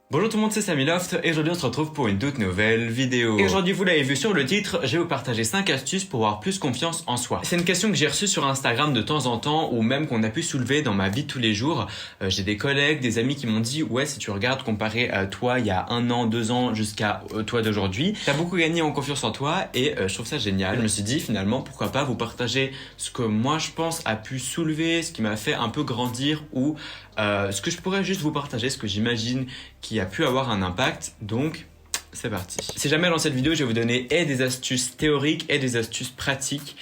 Bonjour tout le monde, c'est Samiloft et aujourd'hui on se retrouve pour une toute nouvelle vidéo. Et aujourd'hui, vous l'avez vu sur le titre, je vais vous partager 5 astuces pour avoir plus confiance en soi. C'est une question que j'ai reçue sur Instagram de temps en temps ou même qu'on a pu soulever dans ma vie de tous les jours. J'ai des collègues, des amis qui m'ont dit ouais, si tu regardes comparé à toi il y a 1 an, 2 ans jusqu'à toi d'aujourd'hui, t'as beaucoup gagné en confiance en toi et je trouve ça génial. Je me suis dit finalement pourquoi pas vous partager ce que moi je pense a pu soulever, ce qui m'a fait un peu grandir ou ce que je pourrais juste vous partager, ce que j'imagine qui a pu avoir un impact, donc c'est parti. Si jamais dans cette vidéo je vais vous donner des astuces théoriques et des astuces pratiques.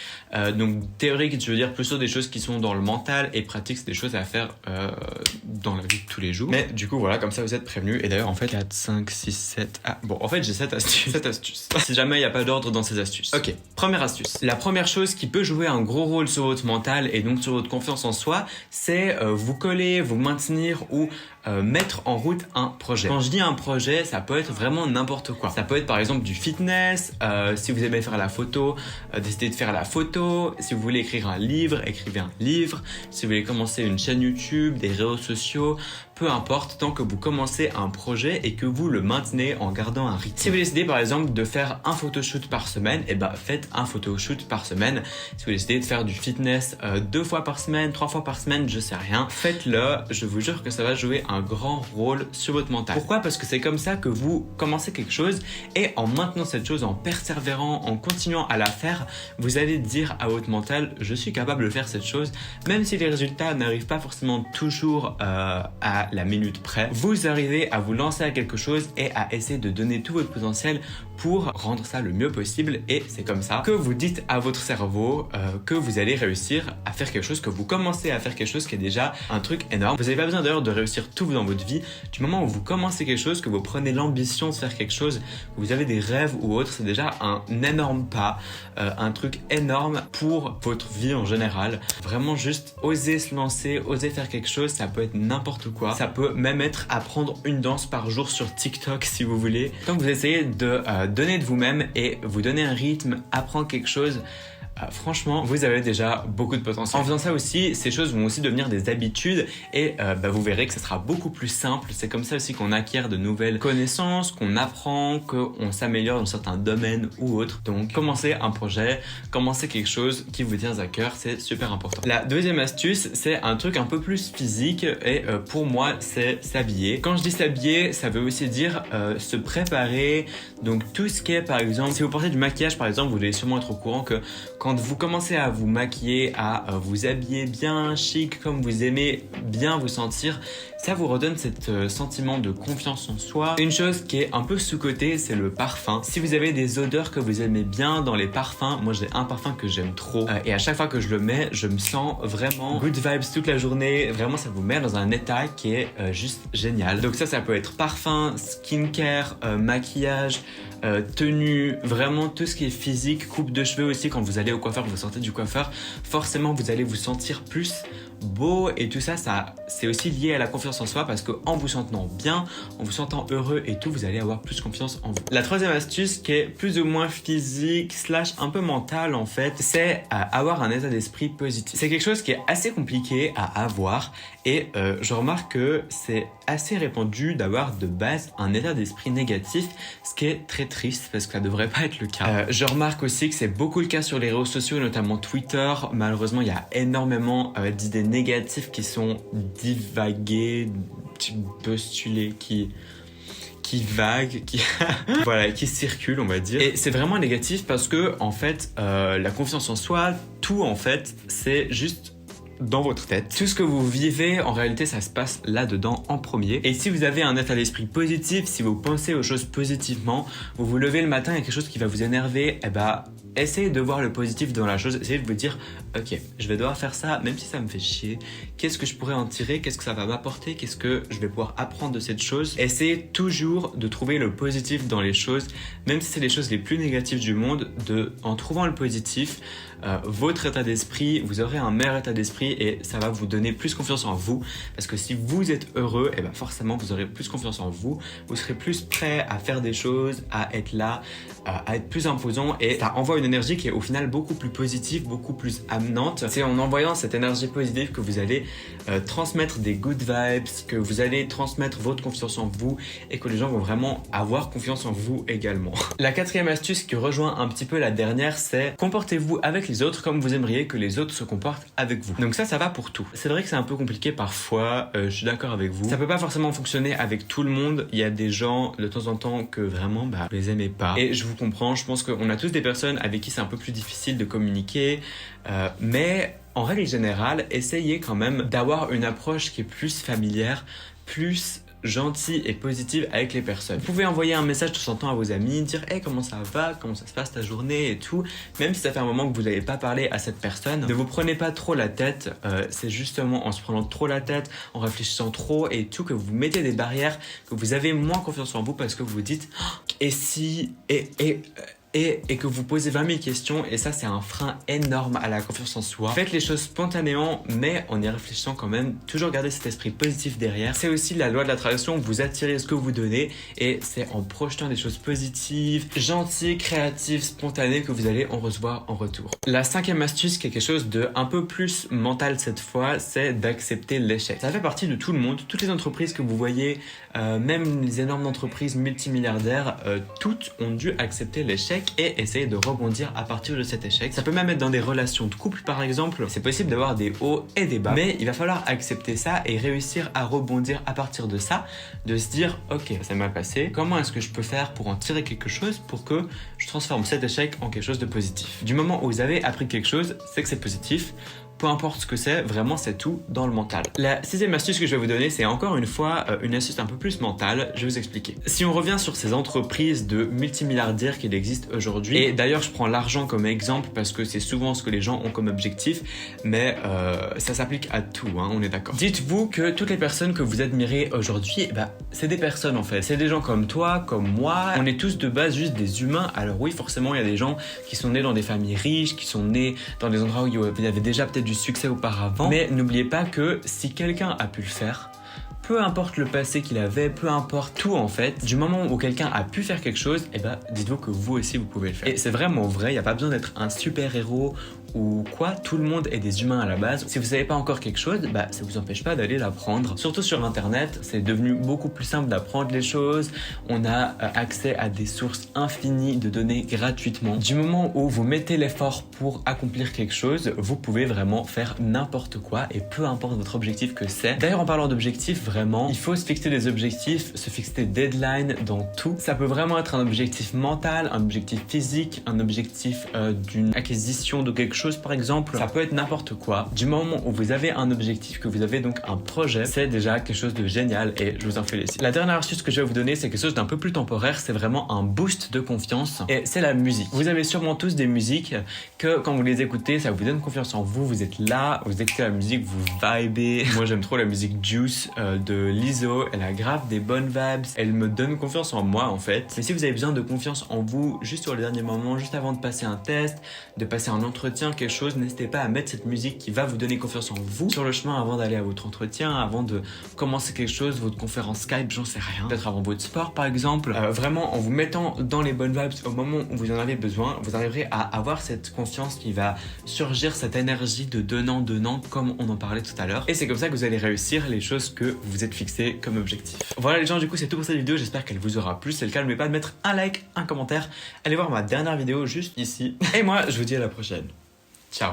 Donc théorique je veux dire plutôt des choses qui sont dans le mental et pratique c'est des choses à faire dans la vie de tous les jours. Mais du coup voilà, comme ça vous êtes prévenus. Et d'ailleurs en fait 4, 5, 6, 7... Ah bon en fait j'ai 7 astuces. 7 astuces. Si jamais il n'y a pas d'ordre dans ces astuces. Ok, première astuce. La première chose qui peut jouer un gros rôle sur votre mental et donc sur votre confiance en soi, c'est vous coller, vous maintenir ou mettre en route un projet. Quand je dis un projet, ça peut être vraiment n'importe quoi. Ça peut être par exemple du fitness, si vous aimez faire la photo, décidez de faire la photo. Si vous voulez écrire un livre, écrivez un livre. Si vous voulez commencer une chaîne YouTube, des réseaux sociaux, peu importe, tant que vous commencez un projet et que vous le maintenez en gardant un rythme. Si vous décidez par exemple de faire un photoshoot par semaine, et ben faites un photoshoot par semaine. Si vous décidez de faire du fitness 2 fois par semaine, 3 fois par semaine, je sais rien, faites-le. Je vous jure que ça va jouer un grand rôle sur votre mental. Pourquoi? Parce que c'est comme ça que vous commencez quelque chose et en maintenant cette chose, en persévérant, en continuant à la faire, vous allez dire à votre mental, je suis capable de faire cette chose, même si les résultats n'arrivent pas forcément toujours à la minute près. Vous arrivez à vous lancer à quelque chose et à essayer de donner tout votre potentiel pour rendre ça le mieux possible et c'est comme ça que vous dites à votre cerveau que vous allez réussir à faire quelque chose, que vous commencez à faire quelque chose qui est déjà un truc énorme. Vous n'avez pas besoin d'ailleurs de réussir tout dans votre vie. Du moment où vous commencez quelque chose, que vous prenez l'ambition de faire quelque chose, que vous avez des rêves ou autre, c'est déjà un énorme pas, un truc énorme pour votre vie en général. Vraiment juste oser se lancer, oser faire quelque chose, ça peut être n'importe quoi. Ça peut même être apprendre une danse par jour sur TikTok si vous voulez. Quand vous essayez de donner de vous-même et vous donner un rythme, apprendre quelque chose, franchement, vous avez déjà beaucoup de potentiel. En faisant ça aussi, ces choses vont aussi devenir des habitudes et vous verrez que ce sera beaucoup plus simple. C'est comme ça aussi qu'on acquiert de nouvelles connaissances, qu'on apprend, qu'on s'améliore dans certains domaines ou autres. Donc, commencez un projet, commencez quelque chose qui vous tient à cœur, c'est super important. La deuxième astuce, c'est un truc un peu plus physique et pour moi, c'est s'habiller. Quand je dis s'habiller, ça veut aussi dire se préparer. Donc, tout ce qui est, par exemple, si vous portez du maquillage, par exemple, vous devez sûrement être au courant que quand vous commencez à vous maquiller, à vous habiller bien chic comme vous aimez bien vous sentir, ça vous redonne cet sentiment de confiance en soi. Une chose qui est un peu sous-cotée, c'est le parfum. Si vous avez des odeurs que vous aimez bien dans les parfums, moi j'ai un parfum que j'aime trop et à chaque fois que je le mets, je me sens vraiment good vibes toute la journée. Vraiment, ça vous met dans un état qui est juste génial. Donc ça peut être parfum, skincare, maquillage, tenue, vraiment tout ce qui est physique, coupe de cheveux aussi. Quand vous allez au coiffeur, vous sortez du coiffeur, forcément vous allez vous sentir plus beau et tout ça, c'est aussi lié à la confiance en soi parce qu'en vous sentant bien, en vous sentant heureux et tout, vous allez avoir plus confiance en vous. La troisième astuce qui est plus ou moins physique / un peu mentale en fait, c'est avoir un état d'esprit positif. C'est quelque chose qui est assez compliqué à avoir et je remarque que c'est assez répandu d'avoir de base un état d'esprit négatif, ce qui est très triste parce que ça devrait pas être le cas. Je remarque aussi que c'est beaucoup le cas sur les réseaux sociaux, notamment Twitter. Malheureusement, il y a énormément d'idées négatives qui sont divaguées, postulées, qui vaguent, voilà, qui circulent, on va dire. Et c'est vraiment négatif parce que en fait, la confiance en soi, tout en fait, c'est juste dans votre tête. Tout ce que vous vivez, en réalité, ça se passe là-dedans en premier. Et si vous avez un état d'esprit positif, si vous pensez aux choses positivement, vous vous levez le matin, il y a quelque chose qui va vous énerver, essayez de voir le positif dans la chose, essayez de vous dire ok, je vais devoir faire ça même si ça me fait chier, qu'est-ce que je pourrais en tirer, qu'est-ce que ça va m'apporter, qu'est-ce que je vais pouvoir apprendre de cette chose. Essayez toujours de trouver le positif dans les choses, même si c'est les choses les plus négatives du monde, en trouvant le positif, votre état d'esprit, vous aurez un meilleur état d'esprit et ça va vous donner plus confiance en vous parce que si vous êtes heureux, forcément vous aurez plus confiance en vous, vous serez plus prêt à faire des choses, à être là, à être plus imposant et ça envoie une énergie qui est au final beaucoup plus positive, beaucoup plus amenante. C'est en envoyant cette énergie positive que vous allez transmettre des good vibes, que vous allez transmettre votre confiance en vous et que les gens vont vraiment avoir confiance en vous également. La quatrième astuce qui rejoint un petit peu la dernière, c'est comportez-vous avec les autres comme vous aimeriez que les autres se comportent avec vous. Donc ça va pour tout. C'est vrai que c'est un peu compliqué parfois, je suis d'accord avec vous. Ça peut pas forcément fonctionner avec tout le monde. Il y a des gens de temps en temps que vraiment vous les aimez pas. Et je vous comprends, je pense qu'on a tous des personnes avec qui c'est un peu plus difficile de communiquer, mais en règle générale, essayez quand même d'avoir une approche qui est plus familière, plus gentille et positive avec les personnes. Vous pouvez envoyer un message de temps en temps à vos amis, dire hey, comment ça va, comment ça se passe ta journée et tout, même si ça fait un moment que vous n'avez pas parlé à cette personne. Ne vous prenez pas trop la tête, c'est justement en se prenant trop la tête, en réfléchissant trop et tout, que vous mettez des barrières, que vous avez moins confiance en vous parce que vous vous dites et si, et que vous posez 20 000 questions, et ça c'est un frein énorme à la confiance en soi. Faites les choses spontanément mais en y réfléchissant quand même, toujours garder cet esprit positif derrière. C'est aussi la loi de l'attraction, vous attirez ce que vous donnez et c'est en projetant des choses positives, gentilles, créatives, spontanées que vous allez en recevoir en retour. La cinquième astuce, quelque chose de un peu plus mental cette fois, c'est d'accepter l'échec. Ça fait partie de tout le monde, toutes les entreprises que vous voyez, même les énormes entreprises multimilliardaires, toutes ont dû accepter l'échec et essayer de rebondir à partir de cet échec. Ça peut même être dans des relations de couple par exemple. C'est possible d'avoir des hauts et des bas, mais il va falloir accepter ça et réussir à rebondir à partir de ça, de se dire ok, ça m'a passé, comment est-ce que je peux faire pour en tirer quelque chose pour que je transforme cet échec en quelque chose de positif. Du moment où vous avez appris quelque chose, c'est que c'est positif. Peu importe ce que c'est, vraiment c'est tout dans le mental. La sixième astuce que je vais vous donner, c'est encore une fois une astuce un peu plus mentale, je vais vous expliquer. Si on revient sur ces entreprises de multimilliardaires qui existent aujourd'hui, et d'ailleurs je prends l'argent comme exemple parce que c'est souvent ce que les gens ont comme objectif, mais ça s'applique à tout, hein, on est d'accord. Dites-vous que toutes les personnes que vous admirez aujourd'hui, c'est des personnes en fait. C'est des gens comme toi, comme moi, on est tous de base juste des humains. Alors oui, forcément il y a des gens qui sont nés dans des familles riches, qui sont nés dans des endroits où il y avait déjà peut-être du succès auparavant, mais n'oubliez pas que si quelqu'un a pu le faire, peu importe le passé qu'il avait, peu importe tout en fait, du moment où quelqu'un a pu faire quelque chose, dites-vous que vous aussi vous pouvez le faire. Et c'est vraiment vrai, il n'y a pas besoin d'être un super héros ou quoi, tout le monde est des humains à la base. Si vous savez pas encore quelque chose, ça vous empêche pas d'aller l'apprendre. Surtout sur internet, c'est devenu beaucoup plus simple d'apprendre les choses. On a accès à des sources infinies de données gratuitement. Du moment où vous mettez l'effort pour accomplir quelque chose, vous pouvez vraiment faire n'importe quoi et peu importe votre objectif que c'est. D'ailleurs, en parlant d'objectifs, vraiment, il faut se fixer des objectifs, se fixer des deadlines dans tout. Ça peut vraiment être un objectif mental, un objectif physique, un objectif d'une acquisition de quelque chose par exemple, ça peut être n'importe quoi. Du moment où vous avez un objectif, que vous avez donc un projet, c'est déjà quelque chose de génial et je vous en félicite. La dernière astuce que je vais vous donner, c'est quelque chose d'un peu plus temporaire, c'est vraiment un boost de confiance et c'est la musique. Vous avez sûrement tous des musiques que quand vous les écoutez, ça vous donne confiance en vous, vous êtes là, vous écoutez la musique, vous vibez. Moi j'aime trop la musique Juice de Lizzo, elle a grave des bonnes vibes, elle me donne confiance en moi en fait. Mais si vous avez besoin de confiance en vous, juste sur les derniers moments, juste avant de passer un test, de passer un entretien, quelque chose, n'hésitez pas à mettre cette musique qui va vous donner confiance en vous sur le chemin avant d'aller à votre entretien, avant de commencer quelque chose, votre conférence Skype, j'en sais rien, peut-être avant votre sport par exemple. Vraiment en vous mettant dans les bonnes vibes au moment où vous en avez besoin, vous arriverez à avoir cette confiance qui va surgir, cette énergie de donnant comme on en parlait tout à l'heure, et c'est comme ça que vous allez réussir les choses que vous vous êtes fixées comme objectif. Voilà les gens, du coup c'est tout pour cette vidéo, j'espère qu'elle vous aura plu. Si c'est le cas, n'oubliez pas de mettre un like, un commentaire, allez voir ma dernière vidéo juste ici et moi je vous dis à la prochaine. Ciao.